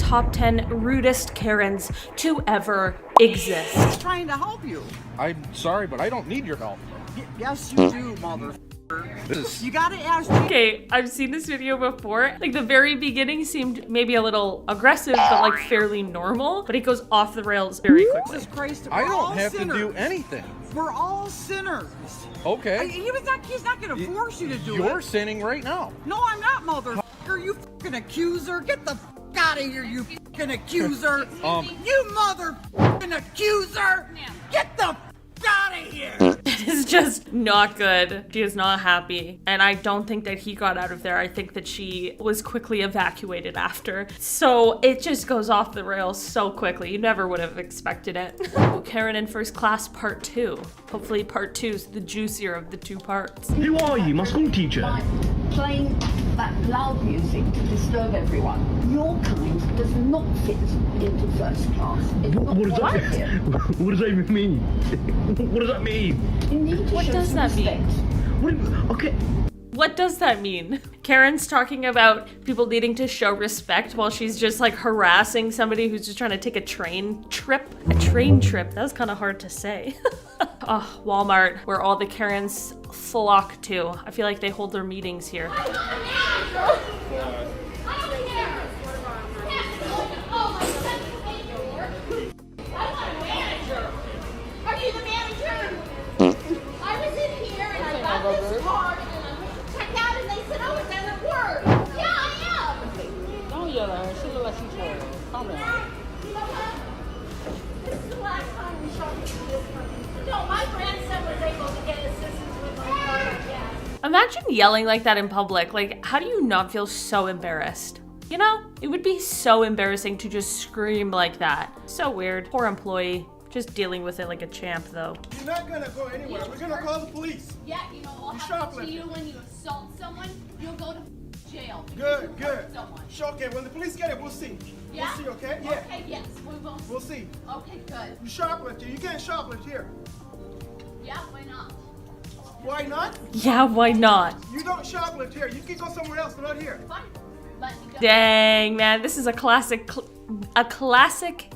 top 10 rudest Karens to ever exist. I'm trying to help you. I'm sorry, but I don't need your help. Yes, you do, mother. You gotta ask. Okay, I've seen this video before. Like the very beginning seemed maybe a little aggressive, but like fairly normal. But it goes off the rails very quickly. Jesus Christ, I we're all don't have sinners. to do anything. We're all sinners. Okay. He's not gonna force you to do it. You're sinning right now. No, I'm not, motherfucker. You fucking accuser. Get the out of here, you fucking accuser. You motherfucking accuser. Get the out of here. It is just not good. She is not happy. And I don't think that he got out of there. I think that she was quickly evacuated after. So it just goes off the rails so quickly. You never would have expected it. Karen in First Class Part 2. Hopefully Part 2 is the juicier of the two parts. Who are you, my school teacher? Playing that loud music to disturb everyone. Your kind does not fit into first class. What does that even mean? What does that mean? You need to What show does some that mean? respect. Okay. What does that mean? Karen's talking about people needing to show respect while she's just like harassing somebody who's just trying to take a train trip. A train trip, that was kind of hard to say. Oh, Walmart, where all the Karens flock to. I feel like they hold their meetings here. Imagine yelling like that in public. Like, how do you not feel so embarrassed? You know, it would be so embarrassing to just scream like that. So weird. Poor employee. Just dealing with it like a champ, though. You're not gonna go anywhere. We're gonna call the police. Yeah, you know what happens to you when you assault someone? You'll go to jail. Good, good. Sure, okay, when the police get it, we'll see. Yeah? We'll see, okay? Yeah. Okay, yes, we will. We'll see. Okay, good. You shoplift here. You can't shoplift here. Yeah, why not? Why not? Yeah, why not? You don't shoplift here. You can go somewhere else, but not here. Fine. Let me go. Dang, man, this is a classic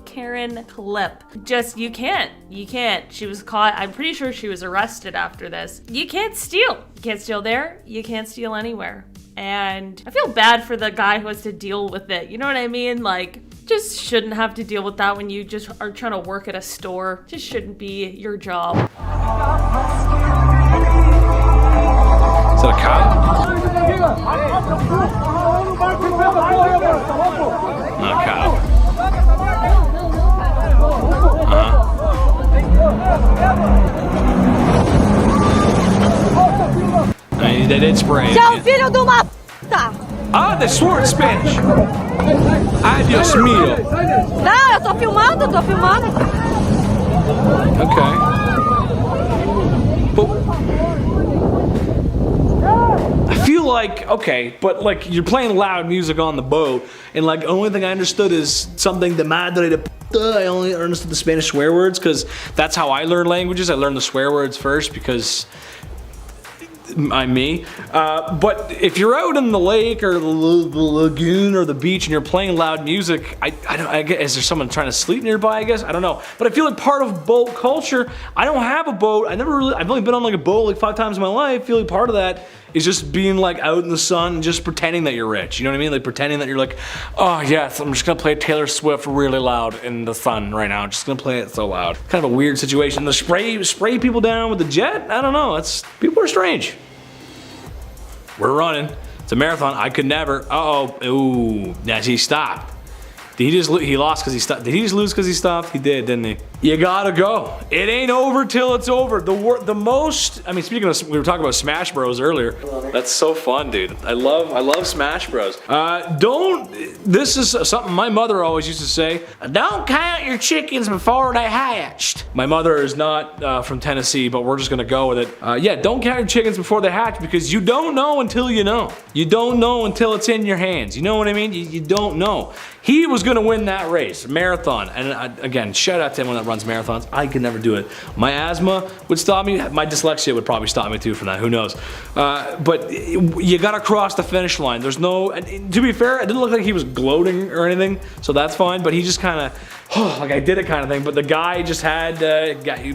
Karen clip. Just, you can't. She was caught. I'm pretty sure she was arrested after this. You can't steal. You can't steal there. You can't steal anywhere. And I feel bad for the guy who has to deal with it. You know what I mean? Like, just shouldn't have to deal with that when you just are trying to work at a store. Just shouldn't be your job. Is that a cop? Not a cop. They did spray. Seu filho de uma puta! Ah, they swore in Spanish. Ay, Dios mío. Não, eu tô filmando, Okay. But I feel like, okay, but like you're playing loud music on the boat, and like the only thing I understood is something de madre de puta. I only understood the Spanish swear words because that's how I learn languages. I learn the swear words first because I'm me. But if you're out in the lake or the lagoon or the beach and you're playing loud music, I guess, is there someone trying to sleep nearby, I guess? I don't know. But I feel like part of boat culture, I don't have a boat. I've only been on like a boat like 5 times in my life. I feel like part of that is just being like out in the sun and just pretending that you're rich. You know what I mean? Like pretending that you're like, oh yes, I'm just gonna play Taylor Swift really loud in the sun right now. I'm just gonna play it so loud. Kind of a weird situation. The spray people down with the jet? I don't know. People are strange. We're running. It's a marathon. I could never. Uh-oh. Ooh. Yeah, he stopped. Did he lost because he stopped? Did he just lose because he stopped? He did, didn't he? You gotta go. It ain't over till it's over. The most, I mean, speaking of, we were talking about Smash Bros earlier. That's so fun, dude. I love Smash Bros. This is something my mother always used to say. Don't count your chickens before they hatched. My mother is not from Tennessee, but we're just gonna go with it. Yeah, don't count your chickens before they hatch because you don't know until you know. You don't know until it's in your hands. You know what I mean? You don't know. He was gonna win that race, marathon. And again, shout out to him on that run. runs marathons. I could never do it. My asthma would stop me. My dyslexia would probably stop me too from that. Who knows? But you gotta cross the finish line. There's no, and to be fair, it didn't look like he was gloating or anything, so that's fine. But he just kind of, like I did it kind of thing. But the guy just had,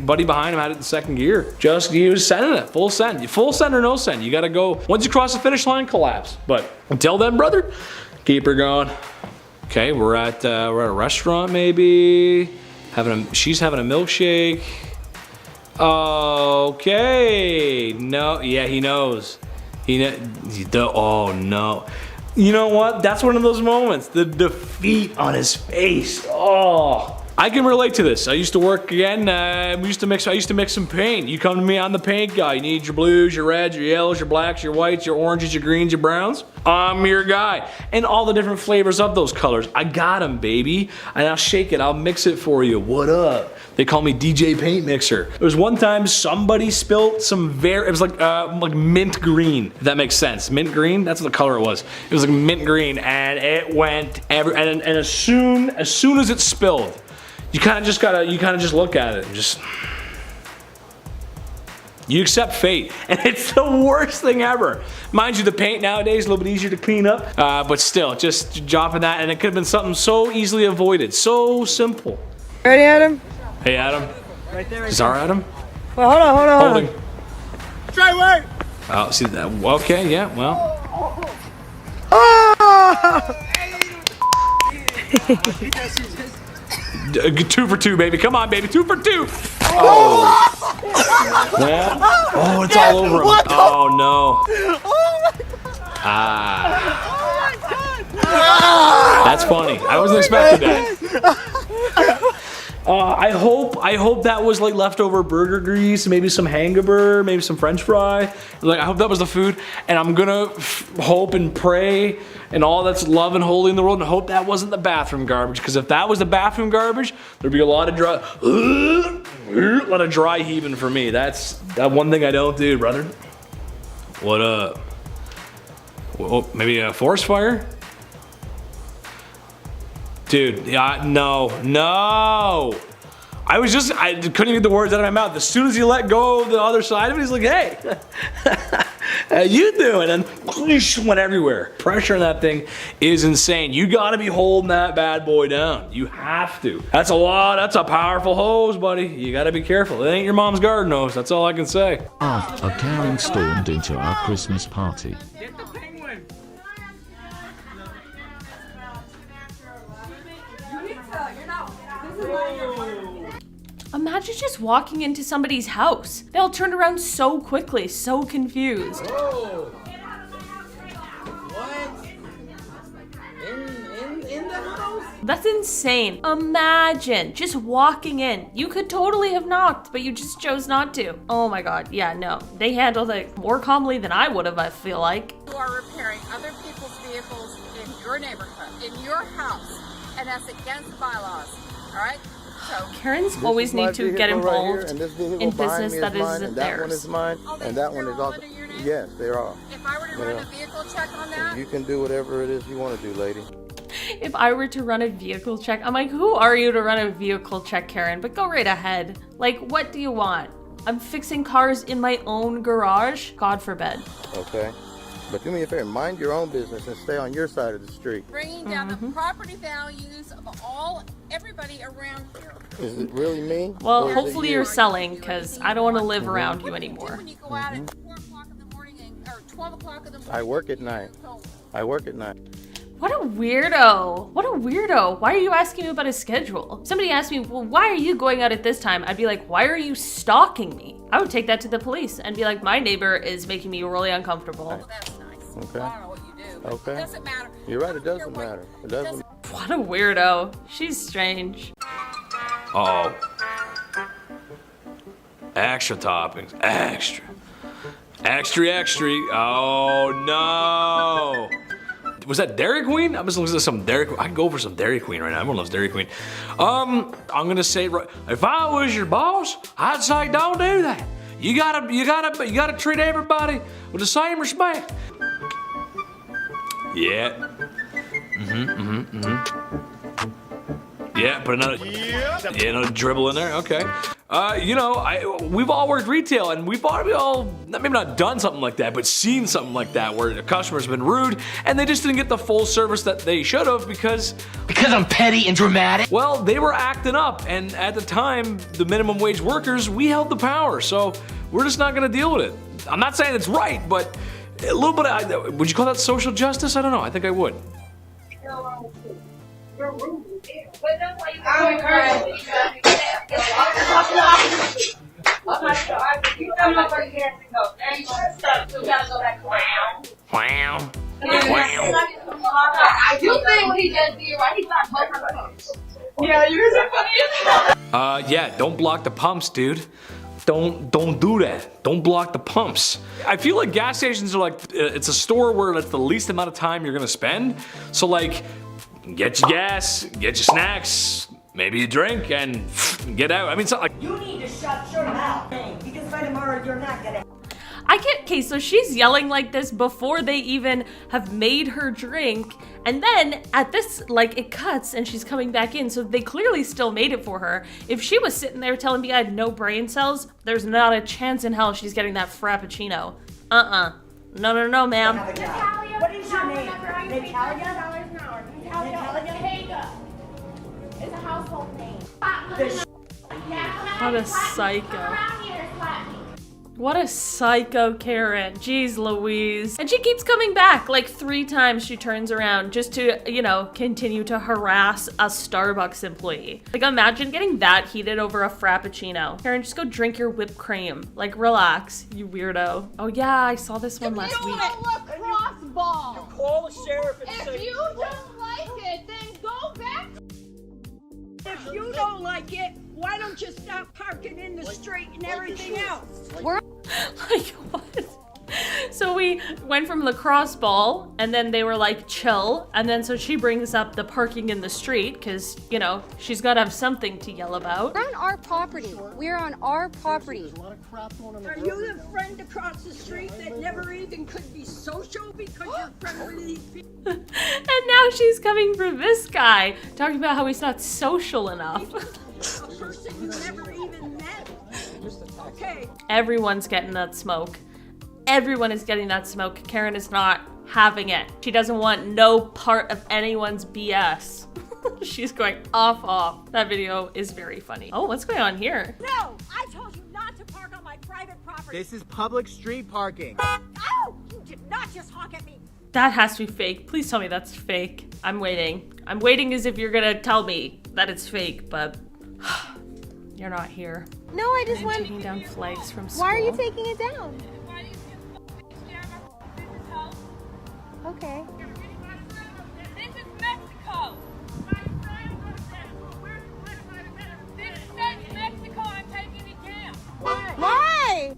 buddy behind him had it in second gear. He was sending it, full send. Full send or no send. You gotta go, once you cross the finish line, collapse. But until then, brother, keep her going. Okay, we're at a restaurant maybe. She's having a milkshake. Okay, no, yeah, he knows. Oh no. You know what? That's one of those moments. The defeat on his face. Oh. I can relate to this. I used to work again. I used to mix some paint. You come to me, I'm the paint guy. You need your blues, your reds, your yellows, your blacks, your whites, your oranges, your greens, your browns. I'm your guy. And all the different flavors of those colors. I got them, baby. And I'll shake it. I'll mix it for you. What up? They call me DJ Paint Mixer. There was one time somebody spilt some it was like mint green, if that makes sense. Mint green, that's what the color it was. It was like mint green, and it went and as soon as it spilled, you kind of just look at it and just, you accept fate. And it's the worst thing ever. Mind you, the paint nowadays is a little bit easier to clean up, but still, just dropping that, and it could have been something so easily avoided. So simple. Ready, Adam? Hey, Adam. Right there. Is our Adam? Well, hold on. Holding. Try work. Oh, see that? Okay, yeah, well. Two for two, baby. Come on, baby. 2 for 2. Oh. Yeah. Oh, it's all over him. Oh, no. That's funny. I wasn't expecting that. I hope that was like leftover burger grease, maybe some hamburger, maybe some French fry. Like, I hope that was the food, and I'm gonna hope and pray and all that's love and holy in the world, and hope that wasn't the bathroom garbage. Because if that was the bathroom garbage, there'd be a lot of dry heaving for me. That's that one thing I don't do, brother. What up? Well, maybe a forest fire? Dude, yeah, no. I couldn't get the words out of my mouth. As soon as he let go of the other side of it, he's like, hey, how you doing? And whoosh, went everywhere. Pressure on that thing is insane. You gotta be holding that bad boy down. You have to. That's a powerful hose, buddy. You gotta be careful. It ain't your mom's garden hose, that's all I can say. A Karen stormed into our Christmas party. Get the penguin. Imagine just walking into somebody's house. They all turned around so quickly, so confused. Whoa. What? In the house? That's insane. Imagine just walking in. You could totally have knocked, but you just chose not to. Oh my god, yeah, no. They handled it more calmly than I would have, I feel like. You are repairing other people's vehicles in your neighborhood, in your house, and that's against bylaws, all right? So Karens always need to get involved in business that isn't theirs. That one is mine, and that one is also. Yes, they are. if I were to run a vehicle check on that, You can do whatever it is you want to do, lady. If I were to run a vehicle check, I'm like, who are you to run a vehicle check, Karen? But go right ahead. Like, what do you want? I'm fixing cars in my own garage? God forbid. Okay. But do me a favor, mind your own business and stay on your side of the street. bringing down the property values of everybody around here. Is it really me? Well, or is it hopefully you? you're selling, because I don't want to live around you What do do anymore. when you go out at 4 o'clock in the morning or 12 o'clock in the morning? I work at night. I work at night. What a weirdo. What a weirdo. Why are you asking me about his schedule? Somebody asked me, well, why are you going out at this time? I'd be like, why are you stalking me? I would take that to the police and be like, my neighbor is making me really uncomfortable. Well, that's nice. Okay. Well, I don't know what you do. But Okay. It doesn't matter. You're right, it doesn't matter. It doesn't. What a weirdo. She's strange. Oh. Extra toppings. Extra. Extra. Oh no. Was that Dairy Queen? I'm just looking at some Dairy Queen. I can go for some Dairy Queen right now. Everyone loves Dairy Queen. I'm gonna say, if I was your boss, I'd say don't do that. You gotta treat everybody with the same respect. Yeah. Yeah, put another, another dribble in there. Okay. You know, we've all worked retail, and we've probably all maybe not done something like that, but seen something like that where a customer's been rude and they just didn't get the full service that they should have because I'm petty and dramatic. well, they were acting up, and at the time, the minimum wage workers, we held the power, so we're just not gonna deal with it. I'm not saying it's right, but a little bit of, would you call that social justice? I don't know. I think I would. Wow. I do think what he just did, right? He's not much. Yeah, you're so funny. Yeah, don't block the pumps, dude. Don't do that. Don't block the pumps. I feel like gas stations are like, it's a store where it's the least amount of time you're gonna spend. So like, get your gas, get your snacks, maybe a drink, and get out. I mean, it's not like You need to shut your mouth, because by tomorrow you're not gonna. I can't. Okay, so she's yelling like this before they even have made her drink, and then at this, like, it cuts and she's coming back in, so they clearly still made it for her. If she was sitting there telling me I had no brain cells, there's not a chance in hell she's getting that frappuccino. No, ma'am. Natalia, What is your name? Natalia? $10 an hour. Natalia Ortega. It's a household name. What a psycho. What a psycho Karen. Jeez Louise. And she keeps coming back. Like 3 times she turns around just to, you know, continue to harass a Starbucks employee. Like imagine getting that heated over a frappuccino. Karen, just go drink your whipped cream. Like relax, you weirdo. Oh yeah, I saw this one last week. Lacrosse ball. Call the sheriff and If say, you don't like it, then go back. If you don't like it, why don't you stop parking in the street and everything else? Like what? So we went from lacrosse ball, and then they were like chill, and then so she brings up the parking in the street because, you know, she's got to have something to yell about. We're on our property. We're on our property. Are you the friend across the street that never even could be social because you're friends with these people? And now she's coming for this guy, talking about how he's not social enough. A person you never even met? Okay. Everyone's getting that smoke. Everyone is getting that smoke. Karen is not having it. She doesn't want no part of anyone's BS. She's going off. That video is very funny. Oh, what's going on here? No, I told you not to park on my private property. this is public street parking. Oh, you did not just honk at me. That has to be fake. Please tell me that's fake. I'm waiting. I'm waiting as if you're gonna tell me that it's fake, but you're not here. No, I just I'm went. taking down flags from school. Why are you taking it down? Okay. This is Mexico. This is Mexico. I'm taking it down. Why?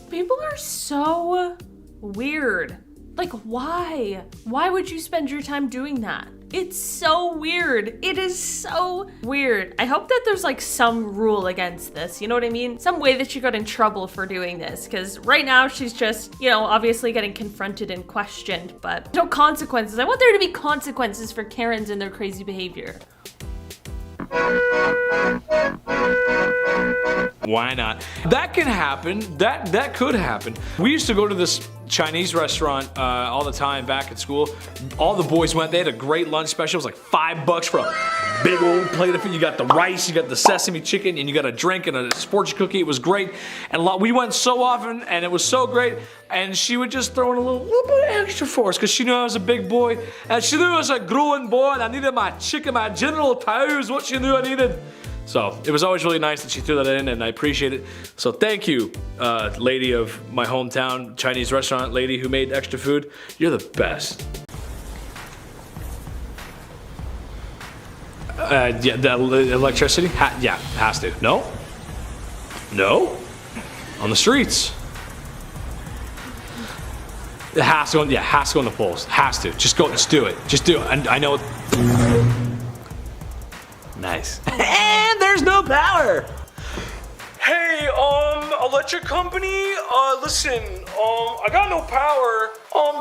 People are so weird. Like, why? Why would you spend your time doing that? It's so weird. It is so weird. I hope that there's like some rule against this. You know what I mean? Some way that she got in trouble for doing this. Because right now she's just, you know, obviously getting confronted and questioned, but no consequences. I want there to be consequences for Karens and their crazy behavior. Why not? That can happen. That could happen. We used to go to this Chinese restaurant all the time back at school. All the boys went. They had a great lunch special. It was like $5 for a big old plate of food. You got the rice, you got the sesame chicken, and you got a drink and a sports cookie. It was great. And we went so often, and it was so great. And she would just throw in a little bit extra for us because she knew I was a big boy. And she knew I was a growing boy, and I needed my chicken, my General Tao is what she knew I needed. So it was always really nice that she threw that in, and I appreciate it. So thank you, lady of my hometown, Chinese restaurant lady who made extra food. You're the best. Yeah, the electricity? Yeah, has to. No? No? On the streets. It has to go, yeah, has to go on the poles. Has to. Just go, just do it. Just do it. And I know it. Nice. And there's no power. Hey, electric company, listen, I got no power.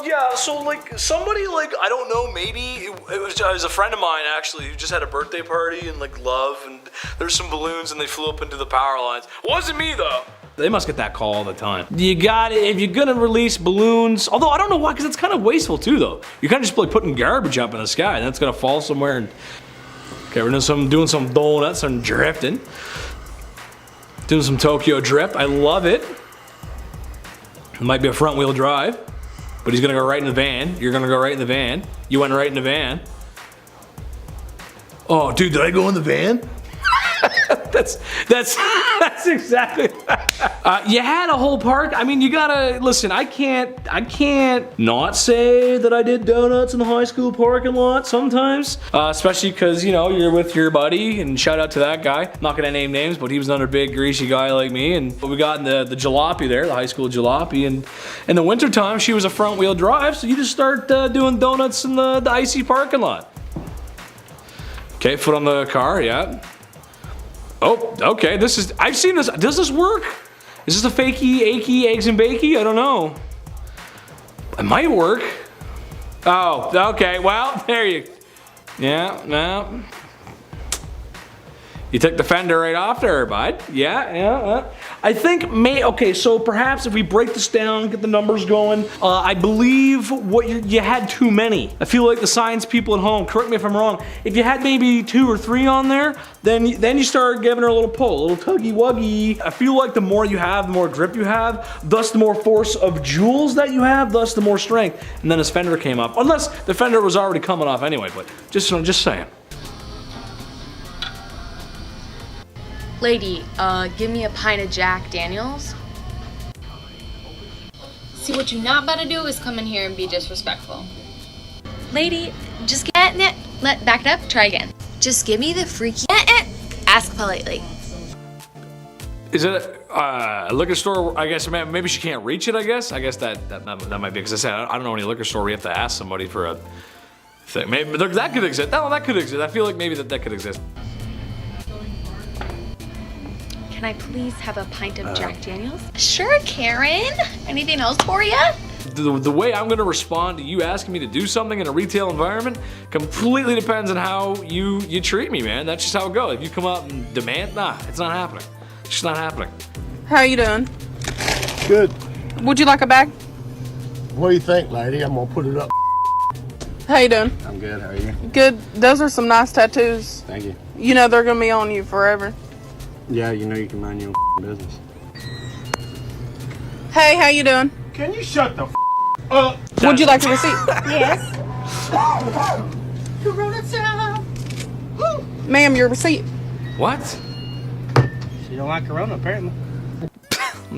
Yeah, so like somebody like, I don't know, maybe it was a friend of mine actually who just had a birthday party and like love, and there's some balloons and they flew up into the power lines. Wasn't me though. They must get that call all the time. You got it, if you're gonna release balloons, although I don't know why, because it's kind of wasteful too though. You're kind of just like putting garbage up in the sky and that's gonna fall somewhere and, okay, we're doing some donuts and drifting. Doing some Tokyo drift, I love it. It might be a front wheel drive. But he's gonna go right in the van. You're gonna go right in the van. You went right in the van. Oh, dude, did I go in the van? that's exactly. You had a whole park. I mean, you gotta listen. I can't not say that I did donuts in the high school parking lot sometimes, especially because you know you're with your buddy. And shout out to that guy. I'm not gonna name names, but he was another big greasy guy like me. And we got in the jalopy there, the high school jalopy. And in the wintertime, she was a front wheel drive, so you just start doing donuts in the icy parking lot. Okay, foot on the car, yeah. Oh, okay, I've seen this. Does this work? Is this a fakey, achy, eggs and bakey? I don't know. It might work. Oh, okay, well, there you, yeah, no. You took the fender right off there, bud. Yeah. I think okay, so perhaps if we break this down, get the numbers going, I believe you had too many. I feel like the science people at home, correct me if I'm wrong, if you had maybe 2 or 3 on there, then you start giving her a little pull, a little tuggy wuggy. I feel like the more you have, the more grip you have, thus the more force of joules that you have, thus the more strength. And then his fender came up, unless the fender was already coming off anyway, but just saying. Lady, give me a pint of Jack Daniels. See, what you're not about to do is come in here and be disrespectful. Lady, just get it. Back it up, try again. Just give me the freaky. Ask politely. Is it a liquor store? I guess maybe she can't reach it. I guess that might be because I said I don't know any liquor store where you have to ask somebody for a thing. Maybe that could exist. No, that could exist. I feel like maybe that could exist. Can I please have a pint of Jack Daniels? Sure, Karen. Anything else for you? The way I'm gonna respond to you asking me to do something in a retail environment completely depends on how you treat me, man. That's just how it goes. If you come up and demand, nah, it's not happening. It's just not happening. How you doing? Good. Would you like a bag? What do you think, lady? I'm gonna put it up. How you doing? I'm good. How are you? Good. Those are some nice tattoos. Thank you. You know they're gonna be on you forever. Yeah, you know you can mind your own business. Hey, how you doing? Can you shut the up? Would you like a receipt? Yes. Corona time. Ma'am, your receipt. What? She don't like Corona, apparently.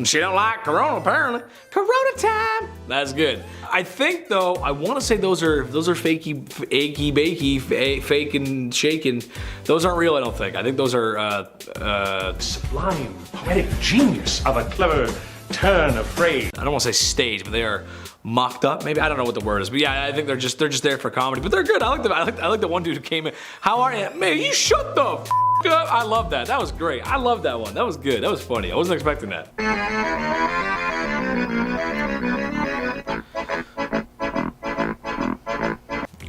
She don't like Corona, apparently. Corona time. That's good. I think though, I want to say those are fakey, achy, bakey, fake and shaken. Those aren't real. I don't think. I think those are Sublime, poetic genius of a clever turn of phrase. I don't want to say staged, but they are mocked up. Maybe I don't know what the word is, but yeah, I think they're just there for comedy. But they're good. I like the one dude who came in. How are you, man? You shut the f up. I love that. That was great. I love that one. That was good. That was funny. I wasn't expecting that.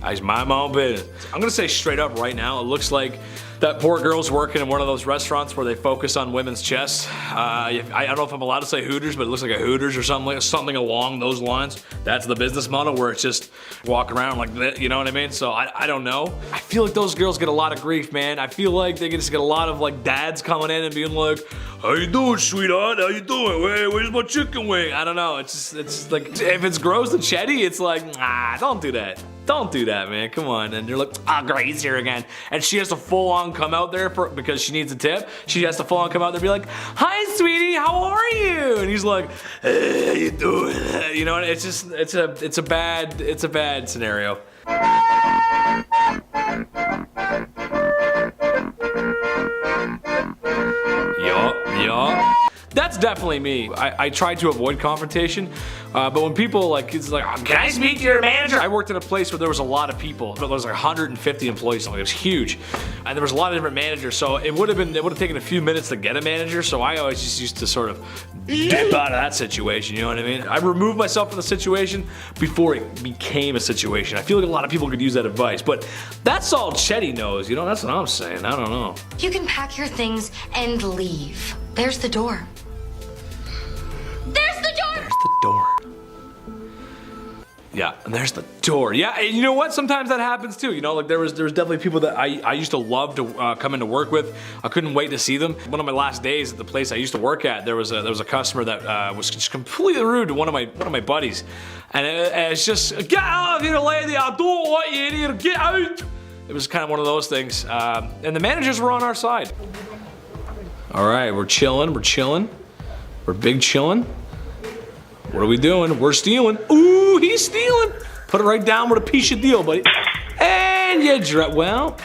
I just mind my own business. I'm gonna say straight up right now, it looks like that poor girl's working in one of those restaurants where they focus on women's chests. I don't know if I'm allowed to say Hooters, but it looks like a Hooters or something along those lines. That's the business model where it's just walk around like that, you know what I mean? So I don't know. I feel like those girls get a lot of grief, man. I feel like they just get a lot of like dads coming in and being like, how you doing, sweetheart? How you doing? Where's my chicken wing? I don't know. It's like, if it's gross and chetty, it's like, don't do that. Don't do that, man. Come on. And you're like, Gray's here again. And she has to full on come out there because she needs a tip. She has to full on come out there and be like, hi, sweetie, how are you? And he's like, hey, how you doing? You know, it's just, it's a bad scenario. Yeah. that's definitely me. I try to avoid confrontation, but when people like, it's like, can I speak to your manager? I worked at a place where there was a lot of people, but there was like 150 employees, so it was huge, and there was a lot of different managers. So it would have taken a few minutes to get a manager. So I always just used to sort of dip out of that situation. You know what I mean? I removed myself from the situation before it became a situation. I feel like a lot of people could use that advice, but that's all Chetty knows. You know, that's what I'm saying. I don't know. You can pack your things and leave. There's the door. There's the door! There's the door. Yeah, and there's the door. Yeah, and you know what? Sometimes that happens too. You know, like there was definitely people that I used to love to come into work with. I couldn't wait to see them. One of my last days at the place I used to work at, there was a customer that was just completely rude to one of my buddies, and it's just, get out of here, lady! I don't want you in here. Get out! It was kind of one of those things, and the managers were on our side. All right, we're chilling. We're big chilling. What are we doing? We're stealing. Ooh, he's stealing. Put it right down with a piece of deal, buddy. And you well,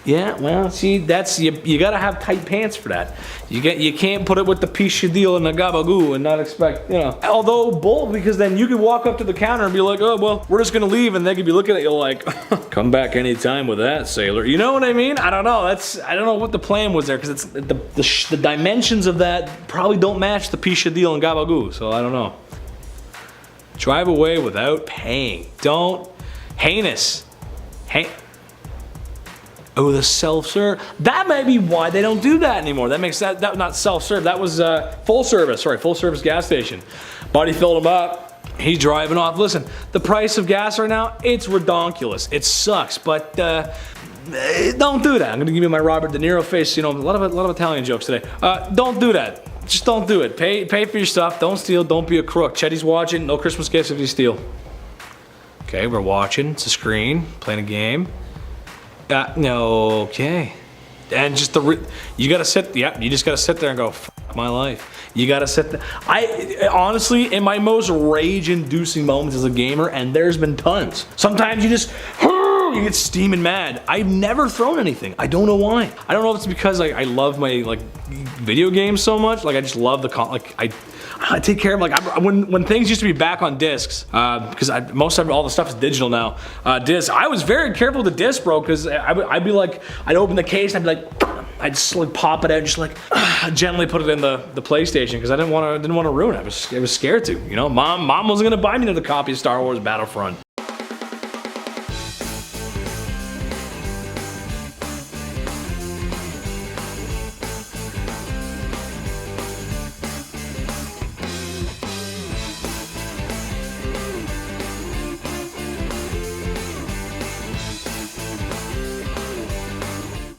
yeah, well, see, that's, you gotta have tight pants for that. You can't put it with the piece of deal and the gabagoo and not expect, you know. Although bold, because then you could walk up to the counter and be like, oh, well, we're just gonna leave, and they could be looking at you like, come back anytime with that, sailor. You know what I mean? I don't know. I don't know what the plan was there, because it's the dimensions of that probably don't match the piece of deal and gabagoo, so I don't know. Drive away without paying. Don't. Heinous. Oh, the self-serve. That may be why they don't do that anymore. That makes that not self-serve. That was full service. Sorry, full service gas station. Buddy filled him up. He's driving off. Listen, the price of gas right now, it's redonkulous. It sucks, but don't do that. I'm gonna give you my Robert De Niro face. You know, a lot of Italian jokes today. Don't do that. Just don't do it. Pay for your stuff. Don't steal. Don't be a crook. Chetty's watching. No Christmas gifts if you steal. Okay, we're watching. It's a screen. Playing a game. No, okay. And just you gotta sit, you just gotta sit there and go, F my life. You gotta sit there. I honestly, in my most rage-inducing moments as a gamer, and there's been tons, sometimes you just, you get steaming mad. I've never thrown anything. I don't know why. I don't know if it's because I love my video games so much. Like I just love I take care of when things used to be back on discs, because most of all the stuff is digital now. Discs. I was very careful with the disc, bro, because I'd be like, I'd open the case and I'd be like, I'd just like pop it out and just like gently put it in the PlayStation, because I didn't want to ruin it. I was scared to. You know, mom wasn't gonna buy me another copy of Star Wars Battlefront.